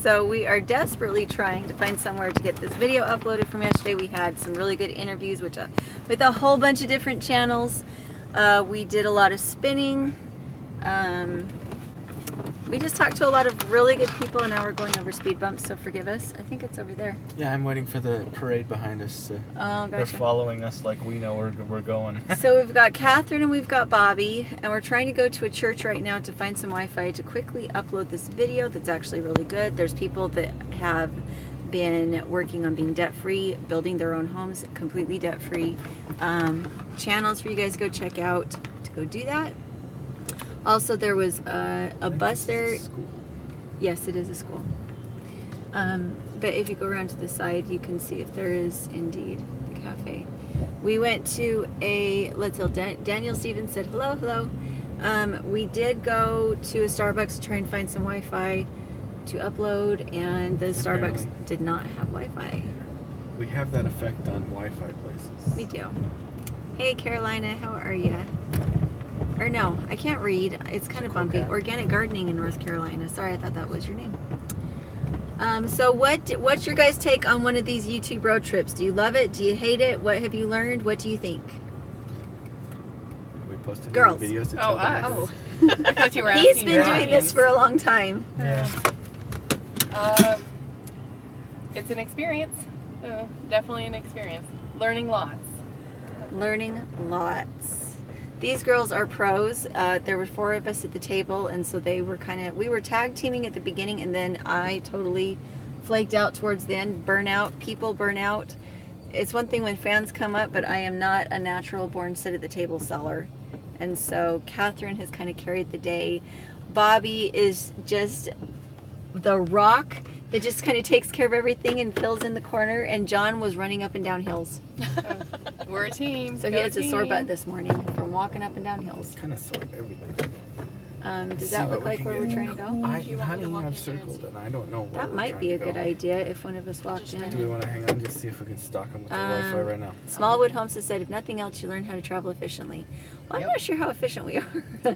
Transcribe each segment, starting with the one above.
So we are desperately trying to find somewhere to get this video uploaded from yesterday. We had some really good interviews with a whole bunch of different channels. We did a lot of spinning. We just talked to a lot of really good people, and now we're going over speed bumps, so forgive us. I think it's over there. Yeah, I'm waiting for the parade behind us. Oh, gotcha. They're following us like we know where we're going. So we've got Catherine and we've got Bobby, and we're trying to go to a church right now to find some Wi-Fi to quickly upload this video that's actually really good. There's people that have been working on being debt-free, building their own homes completely debt-free. Channels for you guys to go check out to go do that. Also, there was a bus there. Yes, it is a school. But if you go around to the side, you can see if there is indeed the cafe. We went to a, let's see, Daniel Stevens said hello, hello. We did go to a Starbucks to try and find some Wi-Fi to upload, and the Starbucks did not have Wi-Fi. We have that effect on Wi-Fi places. We do. Hey, Carolina, how are you? Or no, I can't read. It's kind of bumpy. Okay. Organic Gardening in North Carolina. Sorry, I thought that was your name. So what's your guys' take on one of these YouTube road trips? Do you love it? Do you hate it? What have you learned? What do you think? We posted Girls. videos to tell I thought you were asking. He's been doing this for a long time. Yeah. It's an experience. Definitely an experience. Learning lots. Learning lots. These girls are pros. There were 4 of us at the table, and so they were we were tag teaming at the beginning, and then I totally flaked out towards the end. Burnout. People burn out. It's one thing when fans come up, but I am not a natural born sit at the table seller. And so Catherine has kind of carried the day. Bobby is just the rock that just kind of takes care of everything and fills in the corner, and John was running up and down hills. We're a team. So he has a sore butt this morning from walking up and down hills. Kind of sort of everything. Does that look like where we're trying to go? I've circled and I don't know where that might be a good idea if one of us walked in. Do we want to hang on just see if we can stock them with the Wi-Fi right now? Smallwood Homestead said, if nothing else, you learn how to travel efficiently. Well, I'm not sure how efficient we are.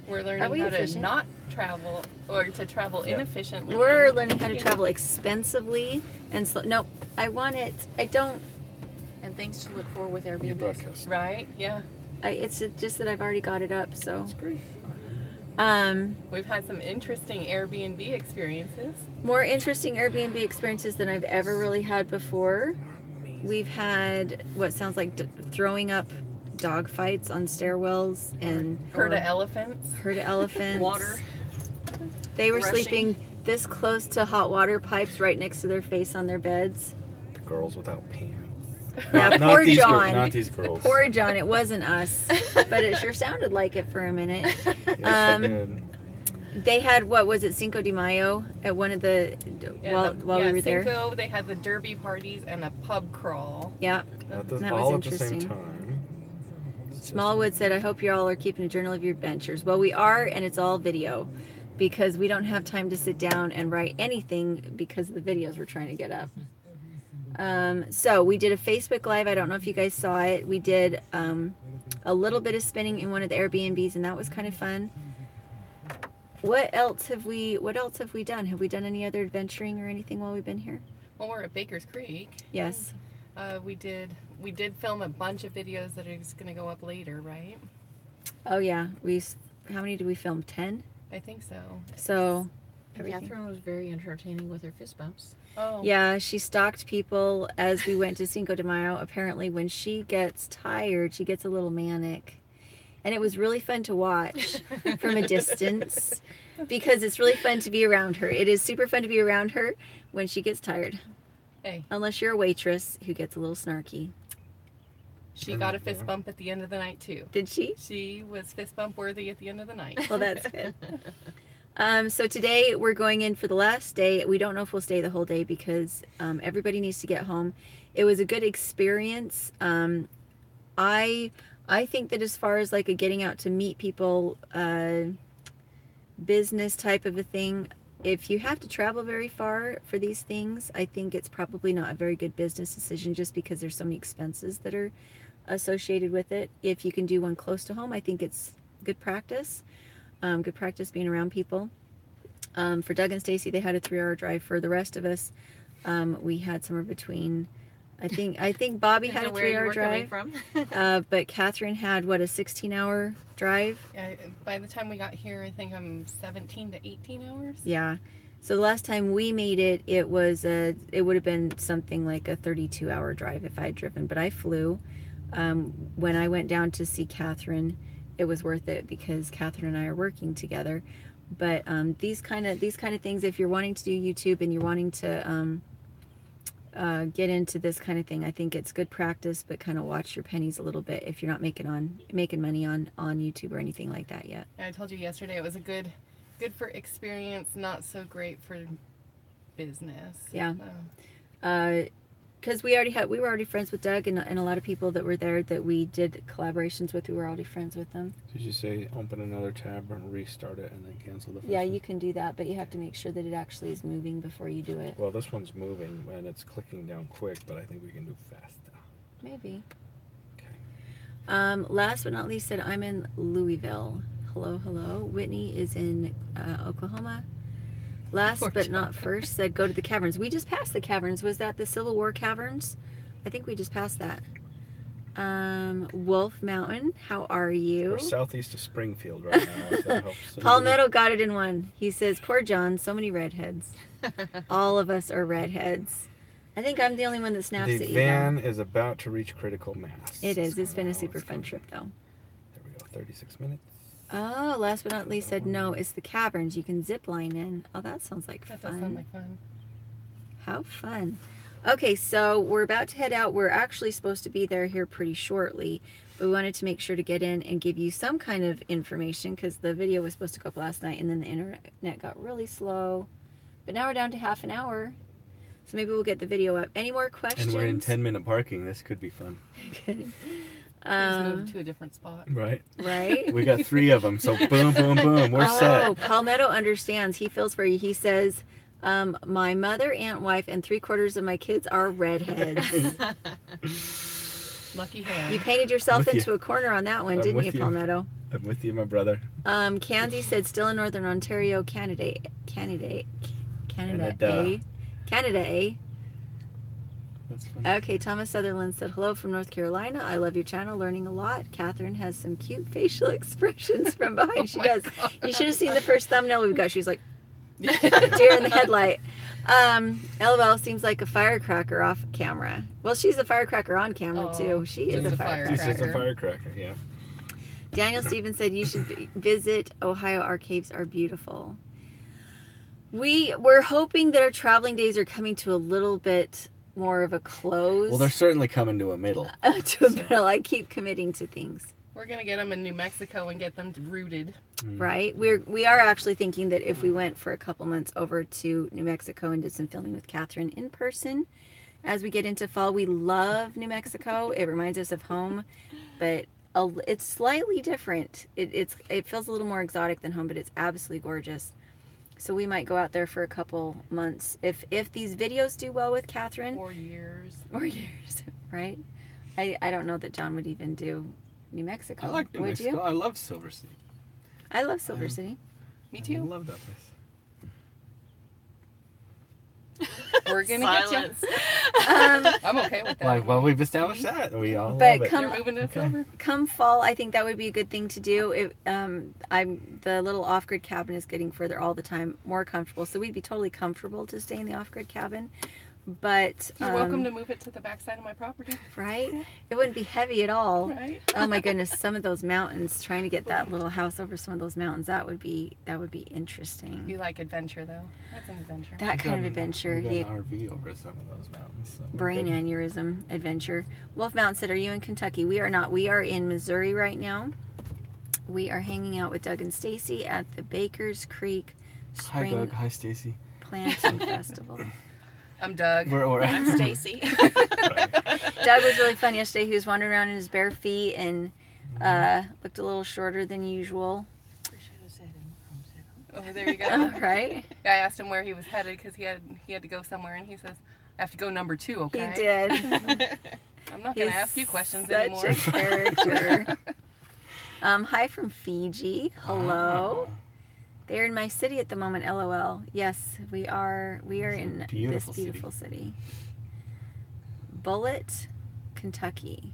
We're learning how to not travel or to travel inefficiently. We're learning how to travel expensively and slow. Nope, I want it. I don't. And things to look for with Airbnb. Right? Yeah. It's just that I've already got it up, so. That's great. We've had some interesting Airbnb experiences. More interesting Airbnb experiences than I've ever really had before. We've had what sounds like throwing up dog fights on stairwells and herd of elephants. Water. They were sleeping this close to hot water pipes right next to their face on their beds. The girls without pants. Yeah, poor John. Not these girls. Poor John. It wasn't us, but it sure sounded like it for a minute. They had, what was it, Cinco de Mayo at one of the while we were there. Cinco, they had the derby parties and a pub crawl. Yeah, that was interesting. At the same time. Smallwood said, "I hope you all are keeping a journal of your adventures." Well, we are, and it's all video because we don't have time to sit down and write anything because of the videos we're trying to get up. So we did a Facebook Live. I don't know if you guys saw it. We did a little bit of spinning in one of the Airbnbs, and that was kind of fun. What else have we done? Have we done any other adventuring or anything while we've been here? Well, we're at Baker's Creek. Yes. We did film a bunch of videos that are just going to go up later, right? Oh yeah. How many did we film? 10? I think so. So Catherine was very entertaining with her fist bumps. Oh. Yeah, she stalked people as we went to Cinco de Mayo. Apparently, when she gets tired, she gets a little manic. And it was really fun to watch from a distance because it's really fun to be around her. It is super fun to be around her when she gets tired. Hey. Unless you're a waitress who gets a little snarky. She got a fist bump at the end of the night, too. Did she? She was fist bump worthy at the end of the night. Well, that's good. So today we're going in for the last day. We don't know if we'll stay the whole day because everybody needs to get home. It was a good experience. I think that as far as like a getting out to meet people, business type of a thing, if you have to travel very far for these things, I think it's probably not a very good business decision just because there's so many expenses that are associated with it. If you can do one close to home, I think it's good practice. Good practice being around people. For Doug and Stacy, they had a 3-hour drive. For the rest of us, we had somewhere between. I think Bobby had a 3-hour drive. From. But Catherine had what, a 16-hour drive? Yeah, by the time we got here, I think I'm 17 to 18 hours. Yeah. So the last time we made it, it would have been something like a 32-hour drive if I had driven, but I flew. When I went down to see Catherine, it was worth it because Catherine and I are working together. But these kind of things, if you're wanting to do YouTube and you're wanting to get into this kind of thing, I think it's good practice, but kind of watch your pennies a little bit if you're not making money on YouTube or anything like that yet. I told you yesterday it was a good for experience, not so great for business. Yeah. Because we were already friends with Doug and a lot of people that were there that we did collaborations with. We were already friends with them. Did you say open another tab and restart it and then cancel the first Yeah, one? you can do that, but you have to make sure that it actually is moving before you do it. Well, this one's moving and it's clicking down quick, but I think we can do fast now. Maybe. Okay. Last but not least, said I'm in Louisville. Hello, hello. Whitney is in Oklahoma. Last but not first, said go to the caverns. We just passed the caverns. Was that the Civil War caverns? I think we just passed that. Wolf Mountain, how are you? We're southeast of Springfield right now, if that helps. Palmetto got it in one. He says, poor John, so many redheads. All of us are redheads. I think I'm the only one that snaps at The you. van is about to reach critical mass. It is. It's been a Now super it's fun going. trip, though. There we go, 36 minutes. Oh, last but not least, said no, it's the caverns. You can zip line in. Oh, that sounds like That fun. does sound like fun. How fun. Okay, so we're about to head out. We're actually supposed to be there here pretty shortly, but we wanted to make sure to get in and give you some kind of information because the video was supposed to go up last night and then the internet got really slow. But now we're down to half an hour, so maybe we'll get the video up. Any more questions? And we're in 10-minute parking. This could be fun. Please move to a different spot. Right? Right? We got 3 of them, so boom, boom, boom. We're set. Oh, Palmetto understands. He feels for you. He says, my mother, aunt, wife, and 3/4 of my kids are redheads. Lucky him. You painted yourself With you. into a corner on that one, I'm didn't with you, you. Palmetto? I'm with you, my brother. Candy said still in Northern Ontario, Canada, Canada. eh? Canada, eh? That's fun. Okay, Thomas Sutherland said, hello from North Carolina. I love your channel, learning a lot. Catherine has some cute facial expressions from behind. She does. You should have seen the first thumbnail we've got. She's like, deer in the headlight. LOL seems like a firecracker off camera. Well, she's a firecracker on camera, too. She is a firecracker. She's just a firecracker, yeah. Daniel Stevens said you should visit Ohio. Our caves are beautiful. We're hoping that our traveling days are coming to a little bit more of a close. Well, they're certainly coming to a middle. To a middle. I keep committing to things. We're gonna get them in New Mexico and get them rooted. Right? We are actually thinking that if we went for a couple months over to New Mexico and did some filming with Catherine in person, as we get into fall, we love New Mexico. It reminds us of home, but it's slightly different. It feels a little more exotic than home, but it's absolutely gorgeous. So we might go out there for a couple months if these videos do well with Catherine. 4 years. 4 years, right? I don't know that John would even do New Mexico. I like New Would Mexico. you? I love Silver City. I love Silver City. Me I too. love that place. We're gonna get Silence. you. I'm okay with that. Like, well, we've established that. We all But love it. come- You're moving to Okay. Silver. Come fall, I think that would be a good thing to do. The little off-grid cabin is getting further all the time, more comfortable. So we'd be totally comfortable to stay in the off-grid cabin. But You're welcome to move it to the backside of my property. right? It wouldn't be heavy at all. Right. Oh my goodness, some of those mountains, trying to get that little house over some of those mountains, that would be interesting. You like adventure though. That's an adventure. That kind of adventure, We the got an RV over some of those mountains. So we're brain good. aneurysm adventure. Wolf Mountain said, are you in Kentucky? We are not. We are in Missouri right now. We are hanging out with Doug and Stacy at the Bakers Creek Hi, Spring Doug. Hi, Stacy. Planting Festival. I'm Doug. We're I'm Stacy. Doug was really fun yesterday. He was wandering around in his bare feet and looked a little shorter than usual. Oh, there you go. Right? I asked him where he was headed because he had to go somewhere, and he says, "I have to go number 2." Okay. He did. I'm not gonna He's ask you questions such anymore. a character. Hi from Fiji. Hello. They're in my city at the moment, LOL. Yes, we are. We are in this beautiful city. Bullitt, Kentucky.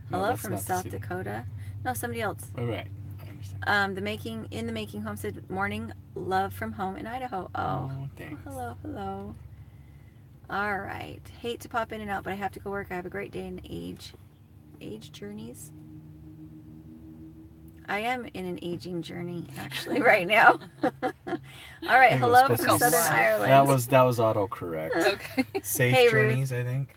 No, Hello that's from not the South city. Dakota. No, somebody else. All right. I understand. In the making homestead morning love from home in Idaho. Oh, Thanks. hello. All right. Hate to pop in and out, but I have to go work. I have a great day in age journeys. I am in an aging journey actually right now. All right. Hello from Southern Ireland. That was autocorrect. Okay. Safe Hey, Ruth. journeys, I think.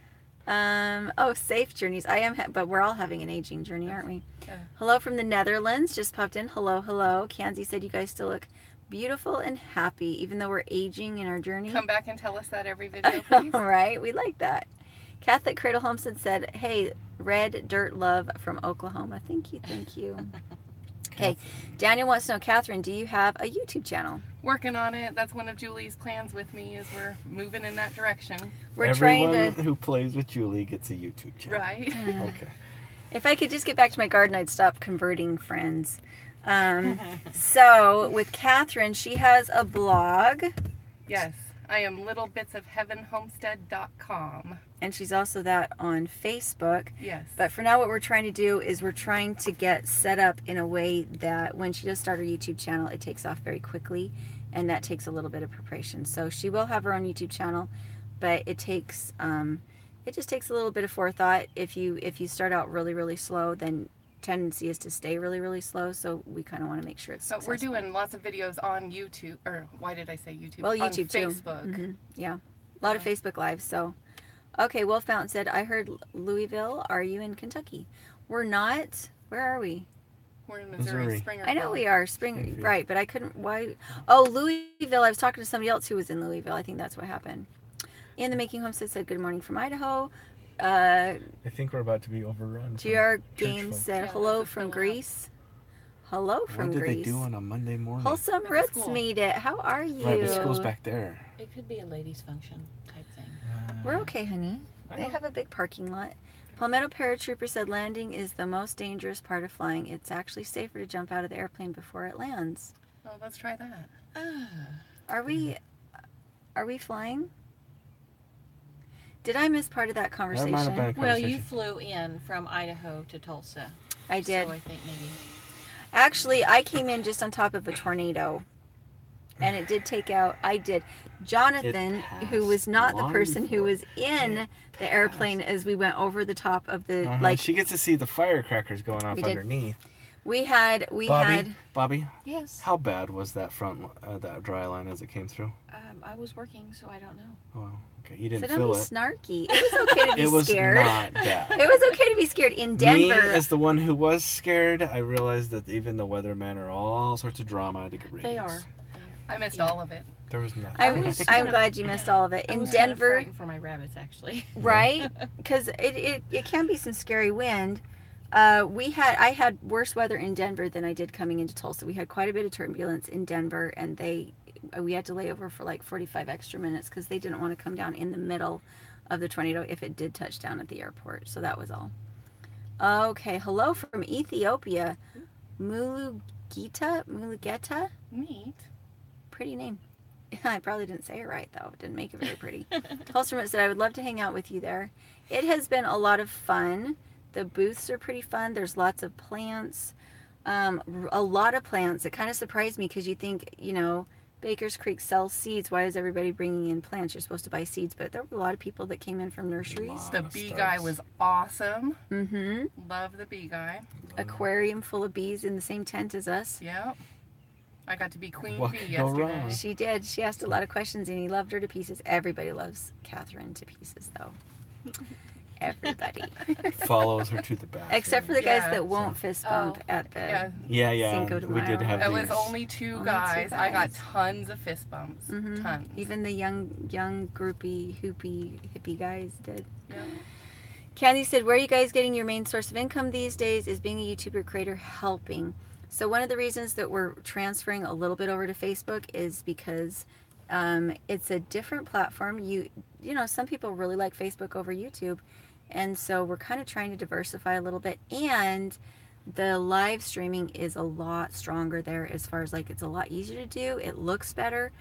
Safe journeys. I am, but we're all having an aging journey, aren't we? Yeah. Hello from the Netherlands. Just popped in. Hello. Kanzi said you guys still look beautiful and happy, even though we're aging in our journey. Come back and tell us that every video, please. All right, we like that. Catholic Cradle Homestead said, "Hey, Red Dirt Love from Oklahoma." Thank you. Okay, Daniel wants to know, Catherine, do you have a YouTube channel? Working on it. That's one of Julie's plans with me, is we're moving in that direction. We're Everyone trying to. who plays with Julie gets a YouTube channel. Right. Okay. If I could just get back to my garden, I'd stop converting friends. So with Catherine, she has a blog. Yes. I am littlebitsofheavenhomestead.com. And she's also that on Facebook. Yes. But for now, what we're trying to do is we're trying to get set up in a way that when she does start her YouTube channel, it takes off very quickly. And that takes a little bit of preparation. So she will have her own YouTube channel, but it takes, it just takes a little bit of forethought. If you start out really, really slow, then tendency is to stay really, really slow. So we kind of want to make sure it's So successful. we're doing lots of videos on YouTube, or why did I say YouTube? Well, YouTube on too. Facebook. Mhm. Yeah. A lot of Facebook Lives. So, okay. Wolf Fountain said, I heard Louisville. Are you in Kentucky? We're not. Where are we? We're in Missouri. Springfield. I know we are. Springfield. Right. But I couldn't. Why? Oh, Louisville. I was talking to somebody else who was in Louisville. I think that's what happened. In the Making Homestead said, good morning from Idaho. I think we're about to be overrun. GR Games said, hello from Greece. Hello from What did Greece. they do on a Monday morning? Wholesome Roots made it. How are you? Right, the school's back there. It could be a ladies' function type thing. We're okay, honey. They have a big parking lot. Palmetto Paratrooper said landing is the most dangerous part of flying. It's actually safer to jump out of the airplane before it lands. Oh, let's try that. Are we flying? Did I miss part of that conversation? That might have been a Well, conversation. you flew in from Idaho to Tulsa. I did. So I think maybe. Actually, I came in just on top of a tornado. And it did take out, Jonathan, who was not the person who was in the airplane as we went over the top of the, she gets to see the firecrackers going off We did. underneath. we had, Bobby, Yes. how bad was that that dry line as it came through? I was working, so I don't know. Oh, okay, you didn't so don't feel be it. snarky. It was okay to be It was scared. not bad. It was okay to be scared in Denver. Me, as the one who was scared, I realized that even the weathermen are all sorts of drama to get ratings. They are. I missed all of it. There was nothing. I'm glad you missed all of it. I In was kind of Denver, frightened for my rabbits, actually. right? Because it can be some scary wind. I had worse weather in Denver than I did coming into Tulsa. We had quite a bit of turbulence in Denver, and we had to lay over for like 45 extra minutes because they didn't want to come down in the middle of the tornado if it did touch down at the airport. So that was all. Okay, hello from Ethiopia, Mulugeta. Neat. Pretty name. I probably didn't say it right though. It didn't make it very pretty. Tulsa said, I would love to hang out with you there. It has been a lot of fun. The booths are pretty fun. There's lots of plants. A lot of plants. It kind of surprised me because you think, Baker's Creek sells seeds. Why is everybody bringing in plants? You're supposed to buy seeds, but there were a lot of people that came in from nurseries. The bee guy was awesome. Mm-hmm. Love the bee guy. Aquarium full of bees in the same tent as us. Yep. I got to be queen What bee could go yesterday. wrong? She did. She asked a lot of questions and he loved her to pieces. Everybody loves Catherine to pieces though. Everybody. Follows her to the back. Except for the guys Yeah. that won't fist bump at the Yeah. Cinco de we did Mayo. have It was these. only two Only two guys. I got guys. tons of fist bumps. Mhm. Tons. Even the young groupie hippie guys did. Yep. Candy said, where are you guys getting your main source of income these days? Is being a YouTuber creator helping? So one of the reasons that we're transferring a little bit over to Facebook is because it's a different platform. You know, some people really like Facebook over YouTube. And so we're kind of trying to diversify a little bit. And The live streaming is a lot stronger there as far as like it's a lot easier to do. It looks better.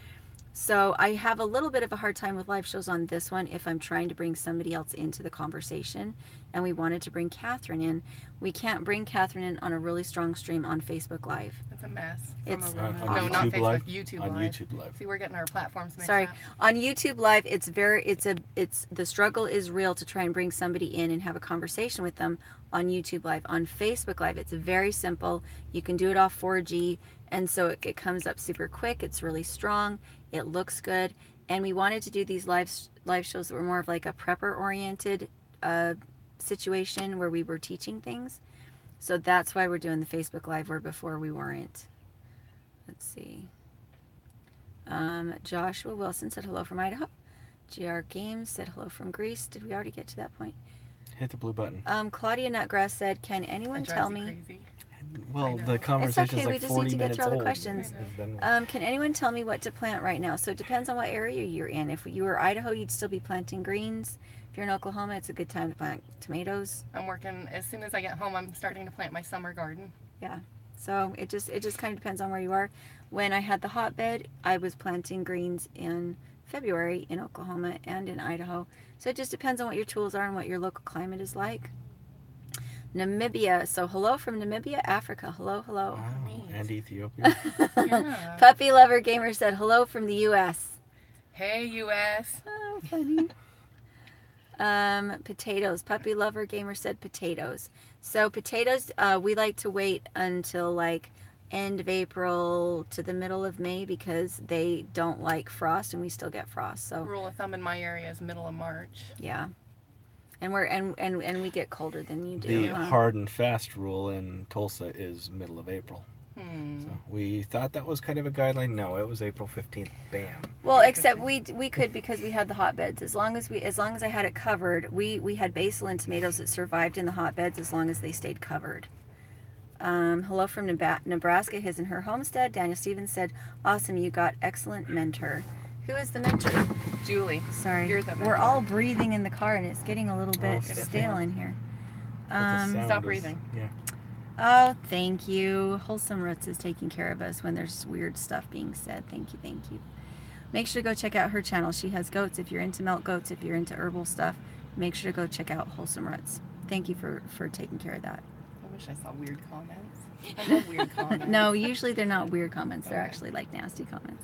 So I have a little bit of a hard time with live shows on this one if I'm trying to bring somebody else into the conversation. And we wanted to bring Catherine in. We can't bring Catherine in on a really strong stream on Facebook Live. It's a mess. It's- no, on not YouTube Facebook. Live? YouTube On Live. YouTube Live. See, we're getting our platforms mixed Sorry, up. on YouTube Live, it's the struggle is real to try and bring somebody in and have a conversation with them on YouTube Live. On Facebook Live, it's very simple. You can do it off 4G, and so it comes up super quick. It's really strong. It looks good, and we wanted to do these live shows that were more of like a prepper oriented situation where we were teaching things. So that's why we're doing the Facebook Live, where before we weren't. Let's see. Joshua Wilson said hello from Idaho. GR Games said hello from Greece. Did we already get to that point? Hit the blue button. Claudia Nutgrass said, can anyone That tell drives you me... crazy. Well, know. the conversation's okay, we like just 40 need to get minutes through all the old. questions. And then- Can anyone tell me what to plant right now? So it depends on what area you're in. If you were Idaho, you'd still be planting greens. If you're in Oklahoma, it's a good time to plant tomatoes. I'm working, as soon as I get home, I'm starting to plant my summer garden. So it just kind of depends on where you are. When I had the hotbed, I was planting greens in February in Oklahoma and in Idaho. So it just depends on what your tools are and what your local climate is like. Namibia. So hello from Namibia, Africa. Hello, hello. Wow, Neat. and Ethiopia. Yeah. Puppy Lover Gamer said hello from the U.S. Hey, U.S. Oh, funny. Potatoes. Puppy Lover Gamer said potatoes. So potatoes, we like to wait until like end of April to the middle of May because they don't like frost and we still get frost. So Rule of thumb in my area is middle of March. yeah. And we're and we get colder than you do. The huh? hard and fast rule in Tulsa is middle of April. Hmm. So we thought that was kind of a guideline. No, it was April 15th. Bam. Well, except we could because we had the hotbeds. As long as I had it covered, we had basil and tomatoes that survived in the hotbeds as long as they stayed covered. Hello from Nebraska, his and her homestead. Daniel Stevens said, "Awesome, you got excellent mentor." Who is the mentor? Julie. Sorry, You're the we're mentor. all breathing in the car and it's getting a little bit Okay. stale in here. But the sound Stop is- breathing. Yeah. Oh, thank you. Wholesome Roots is taking care of us when there's weird stuff being said. Thank you, thank you. Make sure to go check out her channel. She has goats. If you're into milk goats, if you're into herbal stuff, make sure to go check out Wholesome Roots. Thank you for taking care of that. I wish I saw weird comments. I love weird comments. No, usually they're not weird comments. They're Okay. actually like nasty comments.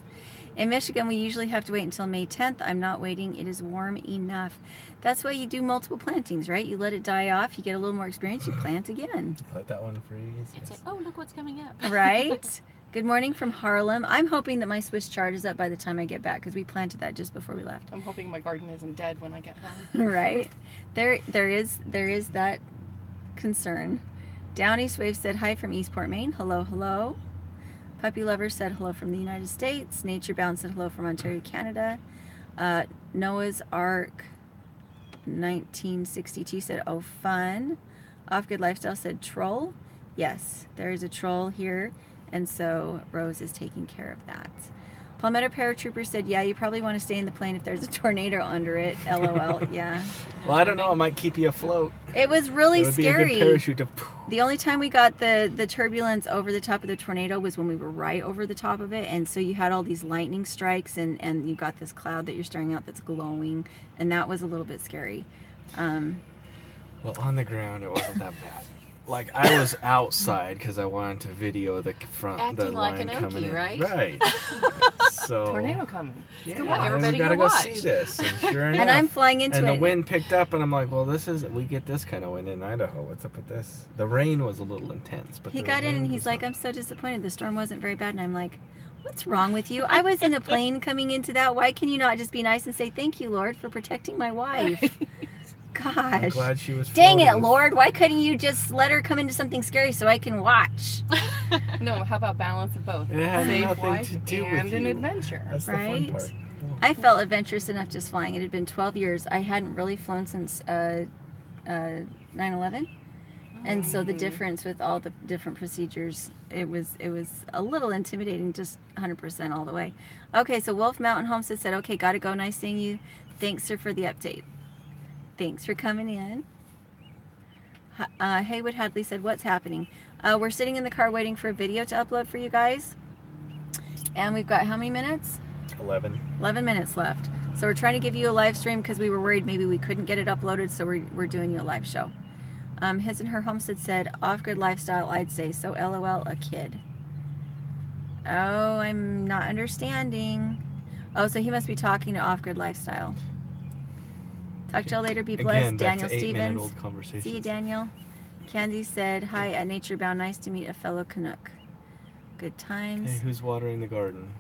In Michigan, we usually have to wait until May 10th. I'm not waiting. It is warm enough. That's why you do multiple plantings, right? You let it die off. You get a little more experience. You plant again. Let that one freeze. It's like, Yes. oh, look what's coming up. Right? Good morning from Heirloom. I'm hoping that my Swiss chard is up by the time I get back because we planted that just before we left. I'm hoping my garden isn't dead when I get home. Right? There is that concern. Downey Swave said hi from Eastport, Maine. Hello, hello. Puppy Lover said hello from the United States. Nature Bound said hello from Ontario, Canada. Noah's Ark 1962 said, oh, fun. Off Good Lifestyle said, troll. Yes, there is a troll here, and so Rose is taking care of that. Palmetto Paratrooper said, yeah, you probably want to stay in the plane if there's a tornado under it. LOL. Yeah. Well, I don't know. It might keep you afloat. It was really It would scary. be a good parachute to. The only time we got the turbulence over the top of the tornado was when we were right over the top of it, and so you had all these lightning strikes, and you got this cloud that you're staring at that's glowing, and that was a little bit scary. Well, on the ground, it wasn't that bad. Like, I was outside because I wanted to video the front, the Acting like line an coming Okie, in. right? Right. So. Tornado coming. Yeah, Come on, and everybody we gotta go go watch. see this. And sure enough, And I'm flying into and it. the wind picked up, and I'm like, well, we get this kind of wind in Idaho. What's up with this? The rain was a little intense, but He the got in and wind he's was like, not. I'm so disappointed. The storm wasn't very bad. And I'm like, what's wrong with you? I was in a plane coming into that. Why can you not just be nice and say, thank you, Lord, for protecting my wife? I'm Gosh. glad she was Dang it, floating. Lord. Why couldn't you just let her come into something scary so I can watch? No, how about balance of both? It had Safe nothing life to do with and an you. adventure. That's Right? the fun part. I felt adventurous enough just flying. It had been 12 years. I hadn't really flown since 9/11. And so the difference with all the different procedures, it was a little intimidating, just 100% all the way. Okay, so Wolf Mountain Homestead said, okay, gotta go. Nice seeing you. Thanks, sir, for the update. Thanks for coming in. Haywood Hadley said, what's happening? We're sitting in the car waiting for a video to upload for you guys. And we've got how many minutes? 11. 11 minutes left. So we're trying to give you a live stream because we were worried maybe we couldn't get it uploaded, so we're doing you a live show. His and Her Homestead said, off-grid lifestyle, I'd say. So LOL, a kid. Oh, I'm not understanding. Oh, so he must be talking to off-grid lifestyle. Talk to y'all later. Be blessed. Again, back Daniel to 8-minute Stevens. old conversations. See you, Daniel. Kenzie said, hi at Nature Bound. Nice to meet a fellow Canuck. Good times. Hey, who's watering the garden?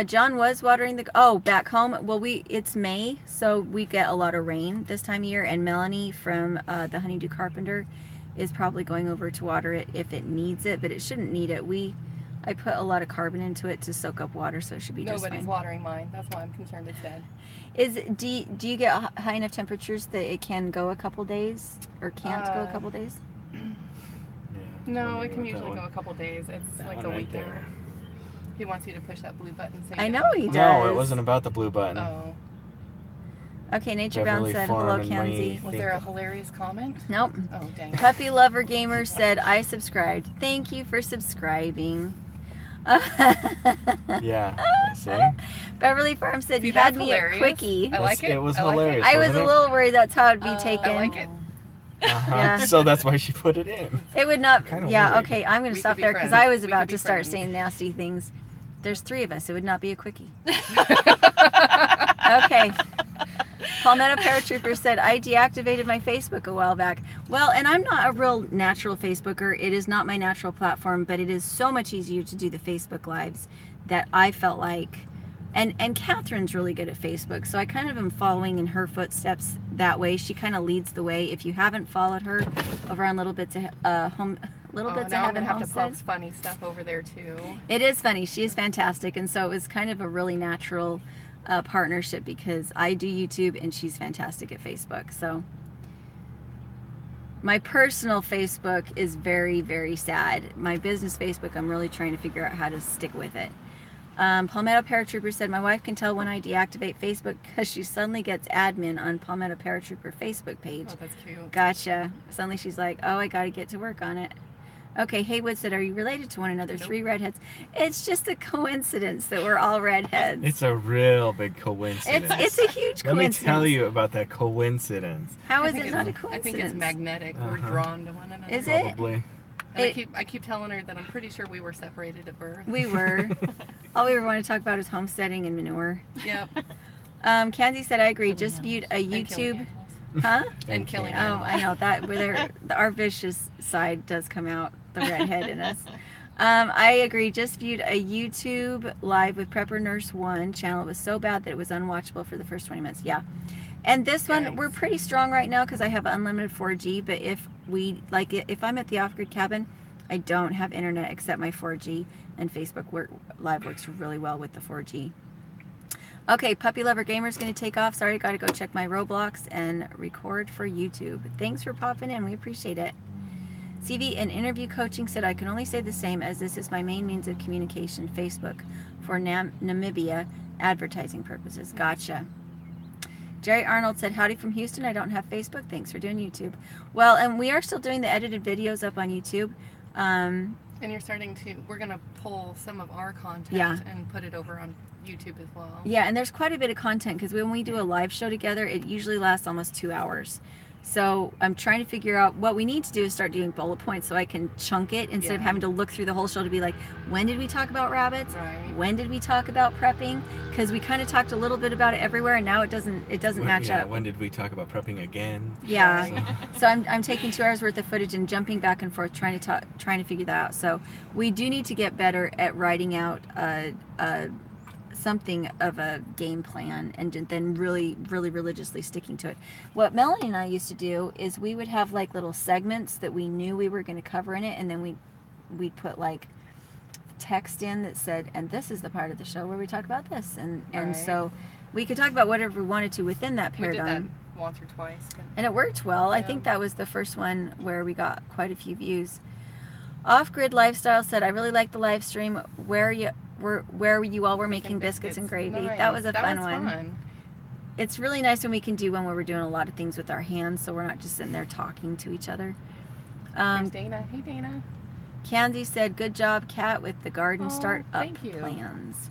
John was watering the... back home. Well, it's May, so we get a lot of rain this time of year. And Melanie from the Honeydew Carpenter is probably going over to water it if it needs it, but it shouldn't need it. I put a lot of carbon into it to soak up water, so it should be just fine. Nobody's watering mine. That's why I'm concerned it's dead. Do you get high enough temperatures that it can go a couple days or can't go a couple days? Yeah, No, I it can knew usually that go one. a couple days. It's That like one a right week there. now. He wants you to push that blue button. So I you know don't- he does. No, it wasn't about the blue button. Oh. Okay, Nature Bound Beverly said, Farm hello, and Kenzie. Was there a hilarious comment? Nope. Oh, dang. Puppy Lover Gamer said, I subscribed. Thank you for subscribing. Yeah, see? Beverly Farm said, See, you had that's me hilarious. at Quickie. I like it. It was I like it. hilarious. I was wasn't a it? little worried that's how it'd be taken. I like it. Uh-huh. Yeah. So that's why she put it in. It would not. Kinda Yeah, weird. okay, I'm going to We stop could be there because friends. I was We about could be to start friends. saying nasty things. There's 3 of us. It would not be a Quickie. Okay. Palmetto Paratrooper said, I deactivated my Facebook a while back. Well, and I'm not a real natural Facebooker. It is not my natural platform, but it is so much easier to do the Facebook Lives that I felt like, and Catherine's really good at Facebook, so I kind of am following in her footsteps that way. She kind of leads the way. If you haven't followed her over on Little Bits of Heaven Now I'm gonna have to Homestead, post funny stuff over there too. it is funny. She is fantastic, and so it was kind of a really natural partnership because I do YouTube and she's fantastic at Facebook. So my personal Facebook is very, very sad. My business Facebook, I'm really trying to figure out how to stick with it. Palmetto Paratrooper said, my wife can tell when I deactivate Facebook because she suddenly gets admin on Palmetto Paratrooper Facebook page. Oh, that's cute. Gotcha. Suddenly she's like, oh, I got to get to work on it. Okay, Haywood said, are you related to one another? Nope. 3 redheads. It's just a coincidence that we're all redheads. It's a real big coincidence. It's a huge Let me coincidence. tell you about that coincidence. How I is think it it's- not a coincidence? I think it's magnetic. We're Uh-huh. drawn to one another. Is it? Probably. And I keep telling her that I'm pretty sure we were separated at birth. We were. All we ever want to talk about is homesteading and manure. Yep. Kenzie said, I agree. Just viewed a And killing YouTube. animals. Huh? And killing Oh, animals. I know that. Our vicious side does come out, the redhead in us. I agree. Just viewed a YouTube live with Prepper Nurse 1 channel. It was so bad that it was unwatchable for the first 20 minutes. Yeah. And this one, Thanks. we're pretty strong right now because I have unlimited 4G. But if I'm at the off-grid cabin, I don't have internet except my 4G. And Facebook Live works really well with the 4G. Okay, Puppy Lover Gamer's going to take off. Sorry, got to go check my Roblox and record for YouTube. Thanks for popping in. We appreciate it. CV, an interview coaching said, I can only say the same as this is my main means of communication, Facebook, for Namibia advertising purposes. Gotcha. Jerry Arnold said, howdy from Houston. I don't have Facebook. Thanks for doing YouTube. Well, and we are still doing the edited videos up on YouTube. And we're going to pull some of our content Yeah. and put it over on YouTube as well. Yeah, and there's quite a bit of content because when we do a live show together, it usually lasts almost 2 hours. So I'm trying to figure out what we need to do is start doing bullet points so I can chunk it instead of Yeah. having to look through the whole show to be like, when did we talk about rabbits? Right. When did we talk about prepping? Because we kind of talked a little bit about it everywhere, and now it doesn't match up. When did we talk about prepping again? Yeah. So I'm taking 2 hours worth of footage and jumping back and forth trying to figure that out. So we do need to get better at writing out something of a game plan and then really religiously sticking to it. What Melanie and I used to do is we would have like little segments that we knew we were going to cover in it, and then we'd put like text in that said, and this is the part of the show where we talk about this, and Right. so we could talk about whatever we wanted to within that We did paradigm. that once or twice. But And it worked well. I Yeah. think that was the first one where we got quite a few views. Off-Grid Lifestyle said, I really liked the live stream where you all were making biscuits and gravy. Nice. That was a That fun was one. fun. It's really nice when we can do when we're doing a lot of things with our hands, so we're not just sitting there talking to each other. There's Dana. Hey, Dana. Candy said, good job, Kat, with the garden start up thank you. plans.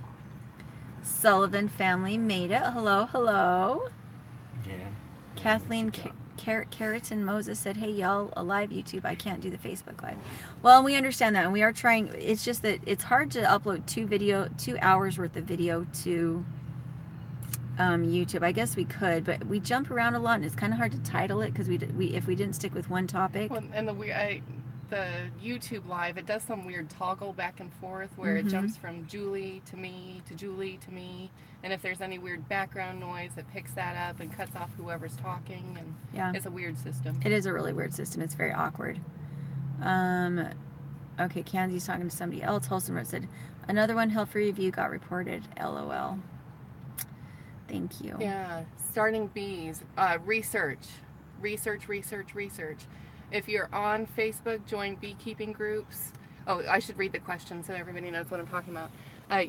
Sullivan family made it. Hello, hello. Yeah. Kathleen Carrot and Moses said, hey, y'all, a live YouTube. I can't do the Facebook Live. Well, we understand that, and we are trying. It's just that it's hard to upload 2 hours worth of video to YouTube. I guess we could, but we jump around a lot, and it's kind of hard to title it because if we didn't stick with one topic. Well, and the YouTube Live, it does some weird toggle back and forth where it jumps from Julie to me to Julie to me, and if there's any weird background noise, it picks that up and cuts off whoever's talking, and yeah, it's a weird system. It is a really weird system. It's very awkward. Okay, Candy's talking to somebody else. Wholesome Road said, another one held for review got reported. LOL. Thank you. Yeah, starting bees. Research. If you're on Facebook, join beekeeping groups. Oh, I should read the question so everybody knows what I'm talking about.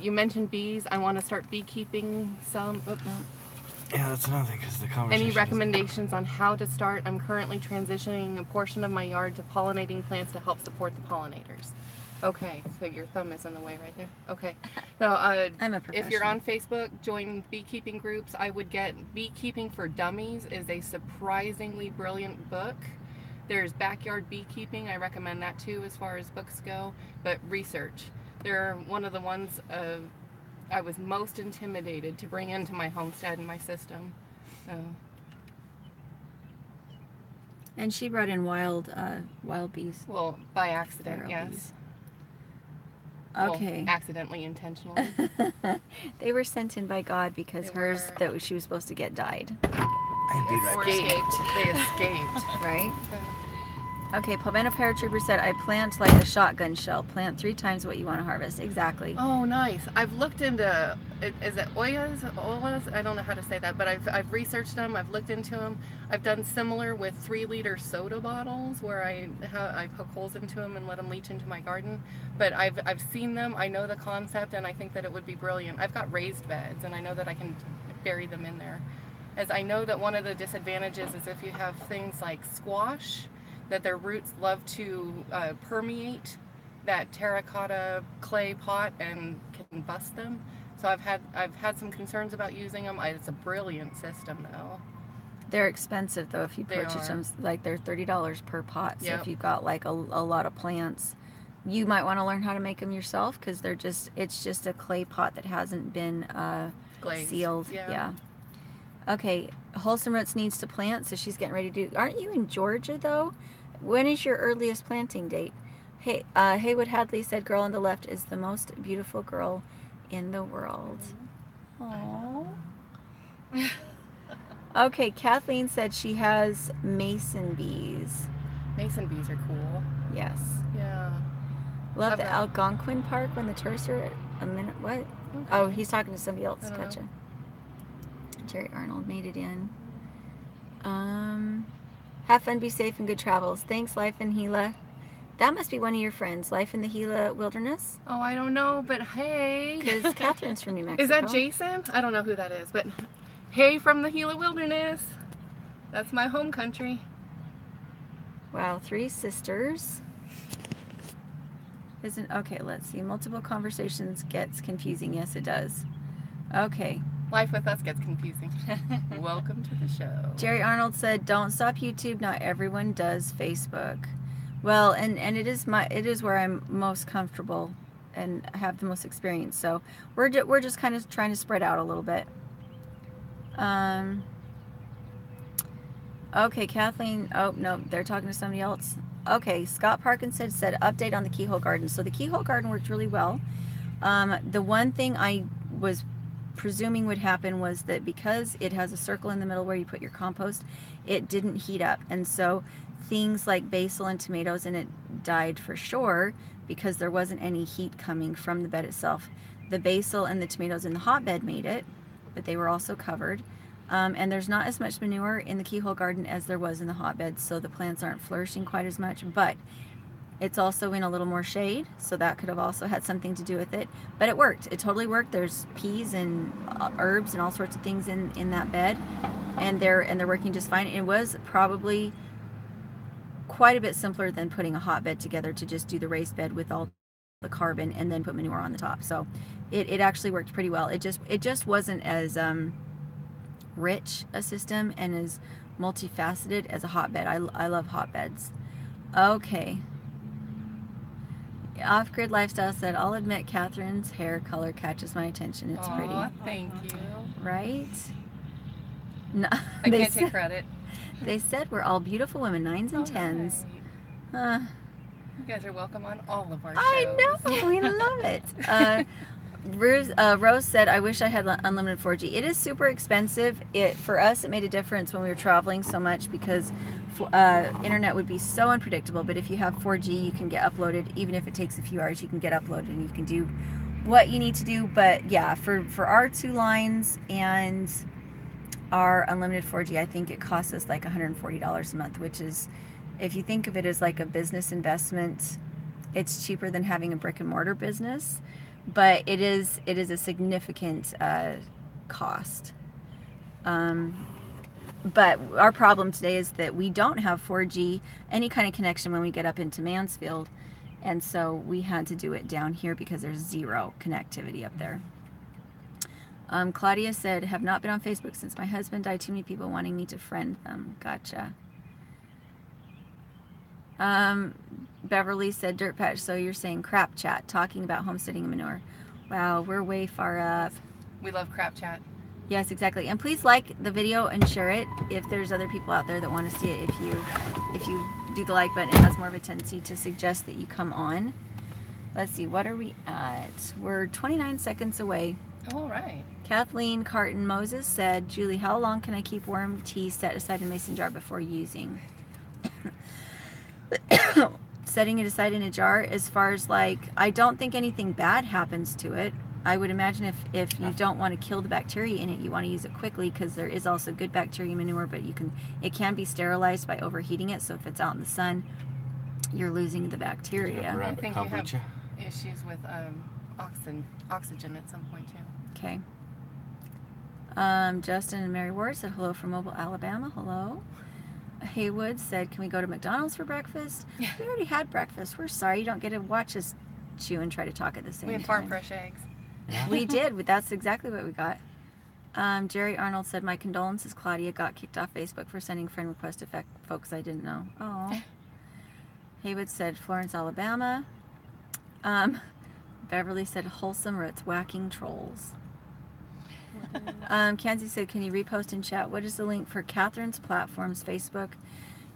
You mentioned bees. I want to start beekeeping some. Oh, no. Yeah, that's another thing because the conversation. Any recommendations on how to start? I'm currently transitioning a portion of my yard to pollinating plants to help support the pollinators. Okay, so your thumb is in the way right there. Okay, so I'm a if you're on Facebook, join beekeeping groups. I would get Beekeeping for Dummies is a surprisingly brilliant book. There's Backyard Beekeeping. I recommend that too as far as books go. But research. They're one of the ones I was most intimidated to bring into my homestead and my system. So. And she brought in wild bees. Well, by accident, Feral yes. bees. Okay. Okay. Well, accidentally, intentionally. They were sent in by God because hers that she was supposed to get died. Or escaped. They escaped. Right? Okay, Pavana Paratrooper said, I plant like a shotgun shell. Plant 3 times what you want to harvest. Exactly. Oh, nice. I've looked into, is it Oyas? I don't know how to say that, but I've researched them. I've looked into them. I've done similar with 3-liter soda bottles where I poke holes into them and let them leach into my garden. But I've seen them. I know the concept, and I think that it would be brilliant. I've got raised beds, and I know that I can bury them in there. As I know that one of the disadvantages is if you have things like squash, that their roots love to permeate that terracotta clay pot and can bust them. So I've had some concerns about using them. It's a brilliant system though. They're expensive though if you purchase them. Like they're $30 per pot. So if you've got like a lot of plants, you might want to learn how to make them yourself because it's just a clay pot that hasn't been sealed. Yeah. Okay, Wholesome Roots needs to plant, so she's getting ready to do. Aren't you in Georgia though? When is your earliest planting date? Hey, Haywood Hadley said, "Girl on the left is the most beautiful girl in the world." Aww. Okay, Kathleen said she has mason bees. Mason bees are cool. Yes. Yeah. Love the Algonquin Park when the tourists are a minute. What? Okay. Oh, he's talking to somebody else. Gotcha. Know. Jerry Arnold made it in. Have fun, be safe, and good travels. Thanks, Life in Gila. That must be one of your friends, Life in the Gila Wilderness. Oh, I don't know, but hey. Because Catherine's from New Mexico. Is that Jason? I don't know who that is, but hey from the Gila Wilderness. That's my home country. Wow, 3 sisters. Okay, let's see. Multiple conversations gets confusing. Yes, it does. Okay. Life with us gets confusing. Welcome to the show. Jerry Arnold said, "Don't stop YouTube. Not everyone does Facebook." Well, and it is where I'm most comfortable and have the most experience. So we're just kind of trying to spread out a little bit. Okay, Kathleen. Oh no, they're talking to somebody else. Okay, Scott Parkinson said update on the keyhole garden. So the keyhole garden worked really well. The one thing I was presuming would happen was that because it has a circle in the middle where you put your compost, it didn't heat up, and so things like basil and tomatoes in it died for sure because there wasn't any heat coming from the bed itself. The basil and the tomatoes in the hotbed made it, but they were also covered, and there's not as much manure in the keyhole garden as there was in the hotbed, so the plants aren't flourishing quite as much, but it's also in a little more shade, so that could have also had something to do with it. But it worked. It totally worked. There's peas and herbs and all sorts of things in that bed, and they're working just fine. It was probably quite a bit simpler than putting a hotbed together to just do the raised bed with all the carbon and then put manure on the top. So it actually worked pretty well. It just wasn't as rich a system and as multifaceted as a hotbed. I love hotbeds. Okay. Off-grid lifestyle said, I'll admit Catherine's hair color catches my attention. It's Aw, pretty. thank you. Right? No, I can't take credit. they said we're all beautiful women, 9s and 10s. You guys are welcome on all of our shows. I know, we love it. Rose said, I wish I had unlimited 4G. It is super expensive. For us, it made a difference when we were traveling so much because internet would be so unpredictable. But if you have 4G, you can get uploaded. Even if it takes a few hours, you can get uploaded and you can do what you need to do. But yeah, for our 2 lines and our unlimited 4G, I think it costs us like $140 a month, which is, if you think of it as like a business investment, it's cheaper than having a brick and mortar business. But it is a significant cost. But our problem today is that we don't have 4G, any kind of connection when we get up into Mansfield. And so we had to do it down here because there's zero connectivity up there. Claudia said, have not been on Facebook since my husband died. Too many people wanting me to friend them. Gotcha. Beverly said, Dirt Patch, so you're saying crap chat, talking about homesteading and manure. Wow, we're way far up. We love crap chat. Yes, exactly. And please like the video and share it if there's other people out there that want to see it. If you do the like button, it has more of a tendency to suggest that you come on. Let's see, what are we at? We're 29 seconds away. All right. Kathleen Carton Moses said, Julie, how long can I keep worm tea set aside in a mason jar before using? Setting it aside in a jar, as far as like, I don't think anything bad happens to it. I would imagine if you don't want to kill the bacteria in it, you want to use it quickly, because there is also good bacteria manure, but it can be sterilized by overheating it. So if it's out in the sun, you're losing the bacteria. I think you have issues with oxygen at some point too. Okay. Justin and Mary Ward said hello from Mobile, Alabama. Hello. Haywood said, can we go to McDonald's for breakfast? We already had breakfast. We're sorry you don't get to watch us chew and try to talk at the same time. We had farm fresh eggs. We did, but that's exactly what we got. Jerry Arnold said, my condolences, Claudia got kicked off Facebook for sending friend request to folks I didn't know. Oh. Haywood said, Florence, Alabama. Beverly said, wholesome roots, whacking trolls. Kenzie said, can you repost in chat? What is the link for Catherine's platforms, Facebook,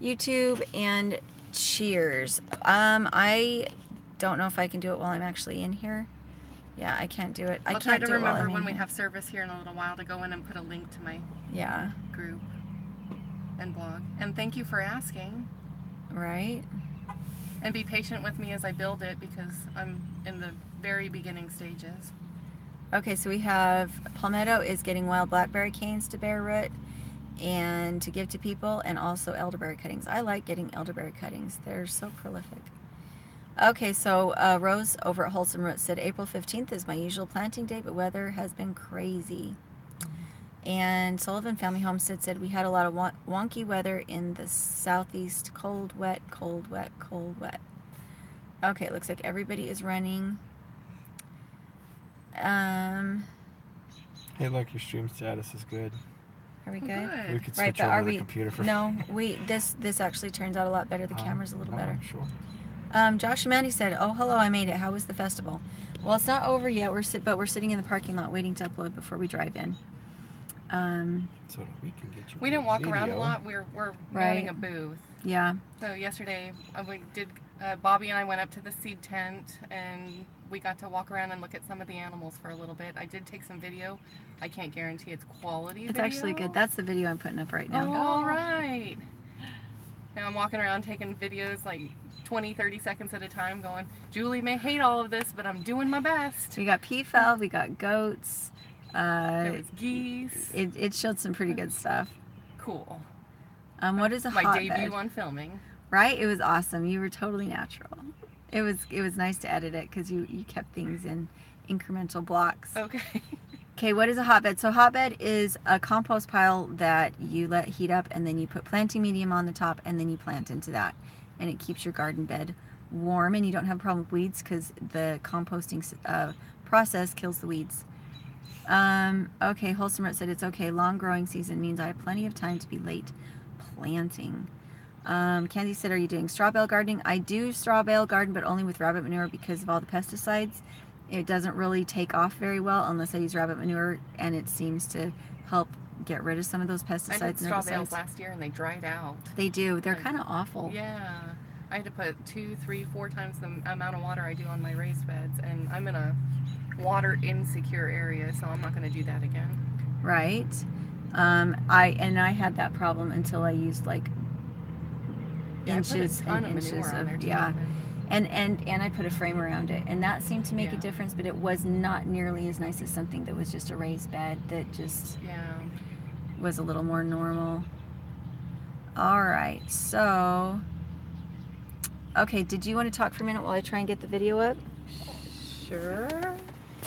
YouTube, and Cheers? I don't know if I can do it while I'm actually in here. Yeah, I can't do it. I'll try to remember when we have service here in a little while to go in and put a link to my group and blog. And thank you for asking. Right. And be patient with me as I build it, because I'm in the very beginning stages. Okay, so we have Palmetto is getting wild blackberry canes to bear root and to give to people, and also elderberry cuttings. I like getting elderberry cuttings. They're so prolific. Okay, so Rose over at Wholesome Roots said April 15th is my usual planting date, but weather has been crazy. And Sullivan Family Homestead said we had a lot of wonky weather in the southeast. Cold, wet, cold, wet, cold, wet. Okay, it looks like everybody is running. Hey, look, your stream status is good. Are we good? Good. We could Right, switch but over are to the we? computer for. No, this actually turns out a lot better. The camera's a little better. Sure. Josh and Mandy said, "Oh, hello, I made it. How was the festival?" Well, it's not over yet. But we're sitting in the parking lot waiting to upload before we drive in. So that we can get you. We didn't walk around a video. lot. We're running a booth. Yeah. So yesterday we did. Bobby and I went up to the seed tent and we got to walk around and look at some of the animals for a little bit. I did take some video. I can't guarantee it's quality It's video. actually good. That's the video I'm putting up right now. All right. Now I'm walking around taking videos like 20, 30 seconds at a time going, Julie may hate all of this, but I'm doing my best. We got peafowl, we got goats. There was geese. It showed some pretty good stuff. Cool. What is a My hotbed? debut on filming. Right? It was awesome. You were totally natural. It was nice to edit it because you kept things in incremental blocks. Okay. Okay, what is a hotbed? So hotbed is a compost pile that you let heat up, and then you put planting medium on the top, and then you plant into that. and it keeps your garden bed warm, and you don't have a problem with weeds because the composting process kills the weeds. Okay, Wholesome Rut said it's okay. Long growing season means I have plenty of time to be late planting. Candy said, are you doing straw bale gardening? I do straw bale garden, but only with rabbit manure because of all the pesticides. It doesn't really take off very well unless I use rabbit manure, and it seems to help get rid of some of those pesticides. I did straw bales last year and they dried out. They do. They're kind of awful. Yeah. I had to put 2, 3, 4 times the amount of water I do on my raised beds, and I'm in a water insecure area, so I'm not going to do that again. Right. I had that problem until I used like inches and inches of and I put a frame around it, and that seemed to make a difference, but it was not nearly as nice as something that was just a raised bed that just was a little more normal. All right, so okay, did you want to talk for a minute while I try and get the video up? Sure.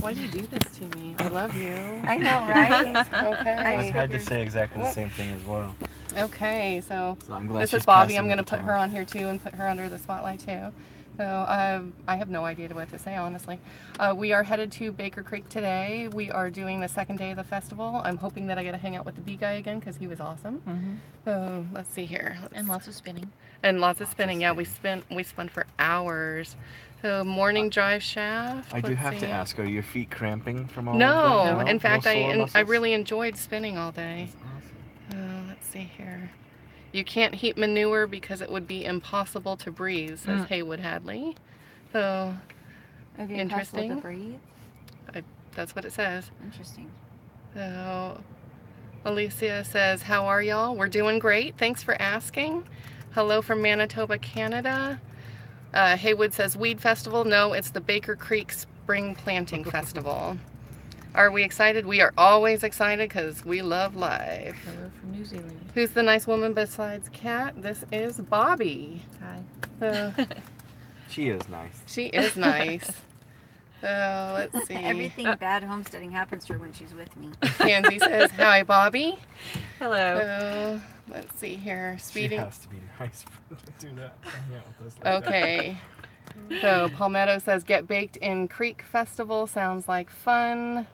Why do you do this to me? I love you. I know, right? Okay. I had to say exactly the same thing as well. Okay, so I'm glad this she's is Bobby. passing I'm going to the put time. her on here too and put her under the spotlight too. So I have no idea what to say, honestly. We are headed to Baker Creek today. We are doing the second day of the festival. I'm hoping that I get to hang out with the bee guy again because he was awesome. Mm-hmm. So let's see here. And lots of spinning. And lots of spinning. Yeah, we spun for hours. So morning drive shaft. I do Let's have to see. ask, are your feet cramping from all of No, that? in fact, No sore I muscles? really enjoyed spinning all day. That's awesome. Let's see here. You can't heat manure because it would be impossible to breathe, says Haywood Hadley. So, interesting. To breathe? That's what it says. Interesting. So, Alicia says, how are y'all? We're doing great. Thanks for asking. Hello from Manitoba, Canada. Haywood says, Weed Festival. No, it's the Baker Creek Spring Planting Festival. Are we excited? We are always excited because we love life. Hello from New Zealand. Who's the nice woman besides Kat? This is Bobby. Hi. She is nice. She is nice. So let's see. Everything bad homesteading happens to her when she's with me. Pansy says, hi, Bobby. Hello. So let's see here. Speeding. She has to be nice to do that. Hang out with us like Okay. So Palmetto says, get baked in Creek Festival. Sounds like fun.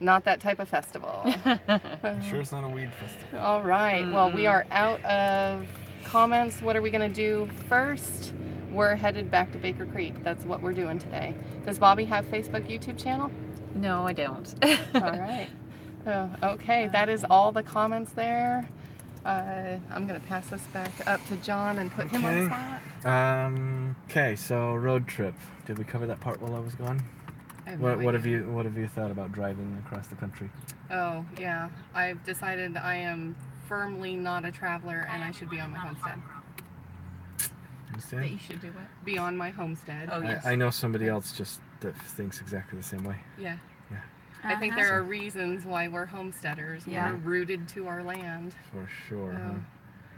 Not that type of festival. I'm sure it's not a weed festival. All right. Well, we are out of comments. What are we going to do first? We're headed back to Baker Creek. That's what we're doing today. Does Bobby have Facebook, YouTube channel? No, I don't. All right. So, okay, that is all the comments there. I'm going to pass this back up to John and put him on the spot. Okay, so road trip. Did we cover that part while I was gone? I have no What idea. have you thought about driving across the country? Oh, yeah. I've decided I am firmly not a traveler and I should be on my homestead. Understand? That you should do what? Be on my homestead. Oh, yes. I know somebody else just that thinks exactly the same way. Yeah. Yeah. I think there are reasons why we're homesteaders. Yeah. We're rooted to our land. For sure. So, Huh?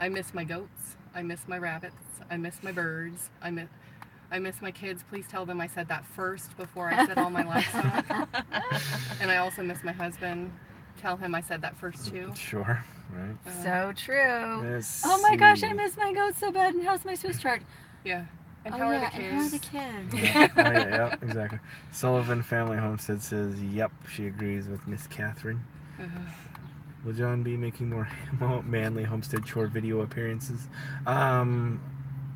I miss my goats. I miss my rabbits. I miss my birds. I miss my kids. Please tell them I said that first before I said all my livestock. And I also miss my husband. Tell him I said that first too. Sure. Right. So true. Let's Oh my gosh, see. I miss my goats so bad. And how's my Swiss chard? Yeah. And Oh how yeah, are the and how are the kids? kids? Yeah, exactly. Sullivan Family Homestead says, yep, she agrees with Miss Catherine. Will John be making more manly homestead chore video appearances?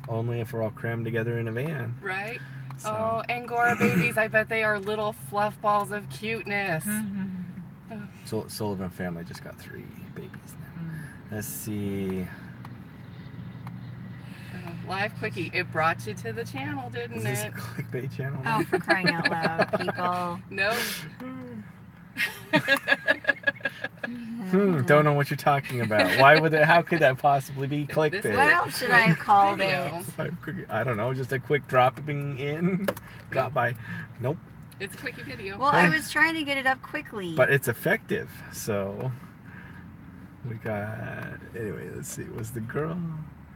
Only if we're all crammed together in a van. Right? So, Oh, Angora babies, I bet they are little fluff balls of cuteness. so Sullivan Family just got 3 babies now. Let's see. Live Quickie, it brought you to the channel, Is didn't this a it? clickbait channel? Oh, for crying out loud, people. Nope. Don't know what you're talking about. Why would it? How could that possibly be clickbait? What else should I have called it? Video. I don't know, just a quick dropping in. Got by. Nope. It's a Quickie video. Well, I was trying to get it up quickly. But it's effective, so we got. Anyway, let's see. Was the girl?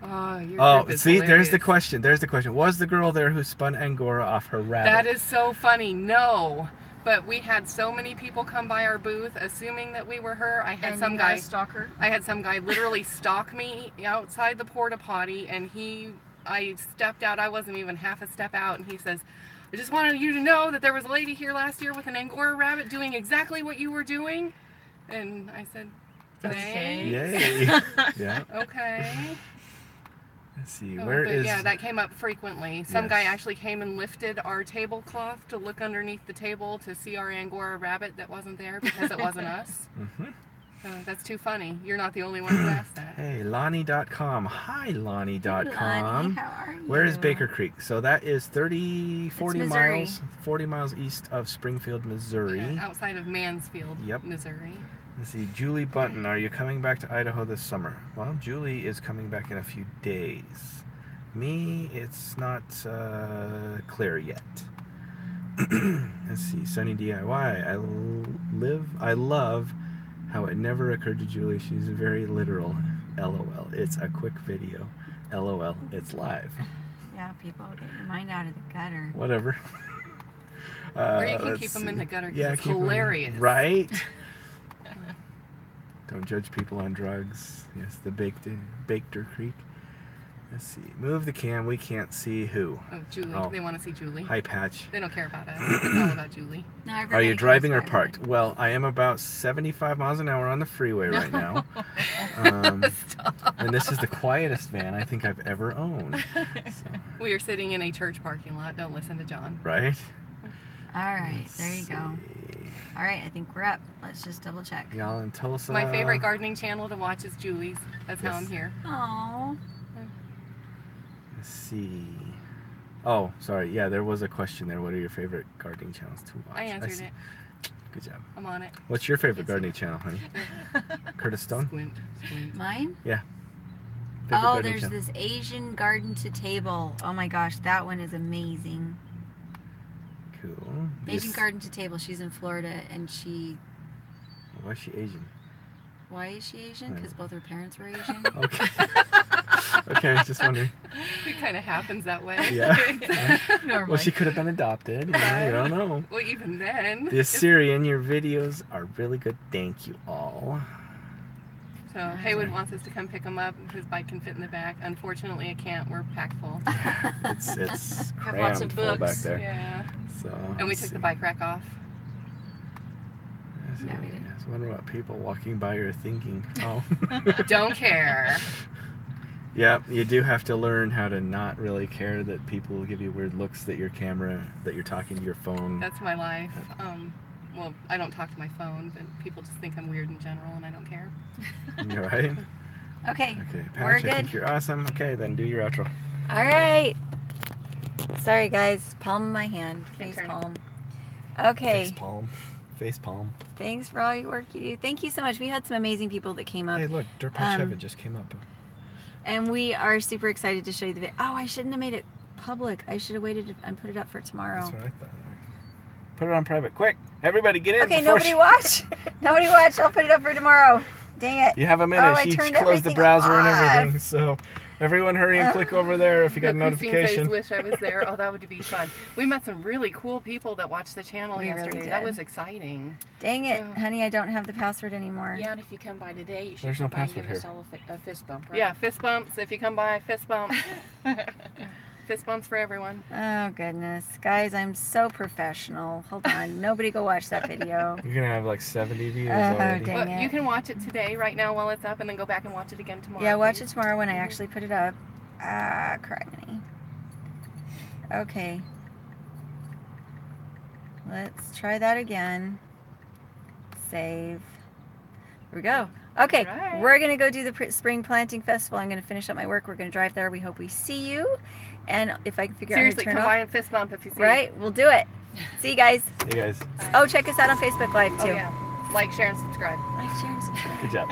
Oh, your Oh, group is see, there's the hilarious. question. There's the question. Was the girl there who spun Angora off her rabbit? That is so funny. No. But we had so many people come by our booth assuming that we were her. I had some guy stalker. I had some guy literally stalk me outside the porta potty, and he I stepped out. I wasn't even half a step out, and he says, I just wanted you to know that there was a lady here last year with an Angora rabbit doing exactly what you were doing. And I said, Okay. Yay. Yeah. okay. Let's see. Oh, Where but is? yeah, that came up frequently. Some guy Yes. actually came and lifted our tablecloth to look underneath the table to see our Angora rabbit that wasn't there because it wasn't us. Mhm. That's too funny. You're not the only one who asked that. Hey, Lonnie.com. Hi, Lonnie.com. Lonnie, how are you? Where is Baker Creek? So that is 40 Missouri. miles, 40 miles east of Springfield, Missouri. Yeah, outside of Mansfield, Yep. Missouri. Let's see, Julie Button, are you coming back to Idaho this summer? Well, Julie is coming back in a few days. Me, it's not clear yet. Let's see, Sunny DIY. I love how it never occurred to Julie. She's very literal. LOL. It's a quick video. LOL. It's live. Yeah, people, get your mind out of the gutter. Whatever. Or you can let's keep them in see. the gutter because Yeah, it's keep 'em in- hilarious. Right? Don't judge people on drugs. Yes, the Baker Creek. Let's see. Move the cam. We can't see who. Oh, Julie. Oh. They want to see Julie. Hi, Patch. They don't care about us. It's all about Julie. No, Are you everybody driving or goes by parked? Well, I am about 75 miles an hour on the freeway right now. Stop. And this is the quietest van I think I've ever owned. So, We are sitting in a church parking lot. Don't listen to John. right? All right, there you go. Let's see. All right, I think we're up. Let's just double check. Y'all in Tulsa. My favorite gardening channel to watch is Julie's. That's how Yes. I'm here. Oh, Let's see. Oh, sorry. Yeah, there was a question there. What are your favorite gardening channels to watch? I answered see. it. Good job. I'm on it. What's your favorite gardening channel, honey? Curtis Stone? Squint. Squint. mine? Favorite Oh, gardening there's channel? this Asian garden to table. Oh my gosh, that one is amazing. Cool. Asian Yes. garden to table. She's in Florida, and Why is she Asian? why is she Asian? Right. Because both her parents were Asian. Okay. Okay, just wondering. It kind of happens that way. Yeah. Normally. Well, she could have been adopted. You don't know. Well, even then. The Assyrian, your videos are really good. Thank you all. So Haywood wants us to come pick him up. His bike can fit in the back. Unfortunately, it can't. We're packed full. It's Have lots crammed of full back books. there. Yeah. So. And we let's took the see. bike rack off. Let's see. No, we didn't. I was wondering what people walking by are thinking. Oh. Don't care. Yeah, you do have to learn how to not really care that people give you weird looks that your camera, that you're talking to your phone. That's my life. Well, I don't talk to my phone, but people just think I'm weird in general, and I don't care. You're right. Okay. Okay, We're Patch, I think good. you're awesome. Okay, then do your outro. All right. Sorry, guys. Palm of my hand. Face turn it. palm. Okay. Face palm. Face palm. Thanks for all your work you do. Thank you so much. We had some amazing people that came up. Hey, look, Dirtpatcheaven just came up. And we are super excited to show you the video. Oh, I shouldn't have made it public. I should have waited and put it up for tomorrow. That's what I thought. Put it on private. Quick, everybody get in. Okay, before nobody watch. Nobody watch. I'll put it up for tomorrow. Dang it. You have a minute. Oh, I She turned closed the everything browser and off. everything. So everyone hurry and click over there if you got a Christine notification. says, wish I was there. Oh, that would be fun. We met some really cool people that watched the channel We really yesterday. That did. was exciting. Dang it, Yeah. honey. I don't have the password anymore. Yeah, and if you come by today, you should There's no come by and password give us here. all a fist bump, right? Yeah, fist bumps. If you come by, fist bump. Fist bumps for everyone. Oh, goodness. Guys, I'm so professional. Hold on. Nobody go watch that video. You're gonna have like 70 views Oh, already. dang. Well, it. you can watch it today, right now, while it's up, and then go back and watch it again tomorrow. Yeah, watch it please. tomorrow when I actually put it up. Ah, criminy. Okay. Let's try that again. Save. Here we go. Okay, Alright. we're going to go do the spring planting festival. I'm going to finish up my work. We're going to drive there. We hope we see you. And if I can figure Seriously, out how to come turn by off. and fist bump if you see Right? We'll do it. See you guys. Hey guys, Oh, check us out on Facebook Live, it. too. Oh, yeah. Like, share, and subscribe. Like, share, and subscribe. good job.